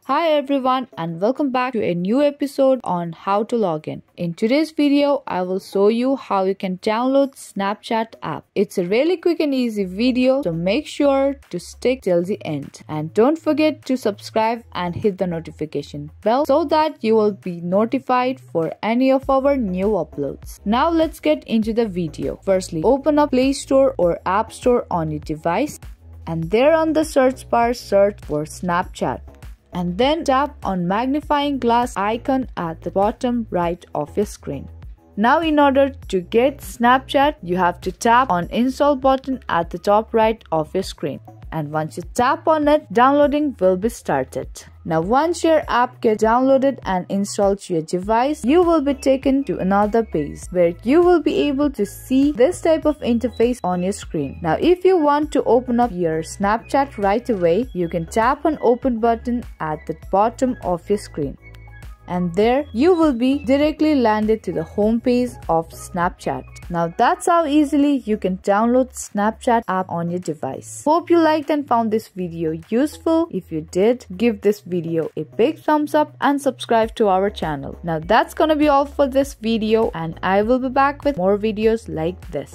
Hi everyone and welcome back to a new episode on how to log in. In today's video, I will show you how you can download Snapchat app. It's a really quick and easy video, so make sure to stick till the end. And don't forget to subscribe and hit the notification bell so that you will be notified for any of our new uploads. Now let's get into the video. Firstly, open up Play Store or App Store on your device, and there on the search bar, search for Snapchat. And then tap on magnifying glass icon at the bottom right of your screen. Now in order to get Snapchat, you have to tap on install button at the top right of your screen. And once you tap on it, downloading will be started. Now once your app gets downloaded and installed to your device, you will be taken to another page where you will be able to see this type of interface on your screen. Now if you want to open up your Snapchat right away, you can tap on open button at the bottom of your screen. And there you will be directly landed to the home page of Snapchat. Now that's how easily you can download Snapchat app on your device. Hope you liked and found this video useful. If you did, give this video a big thumbs up and subscribe to our channel. Now that's gonna be all for this video, and I will be back with more videos like this.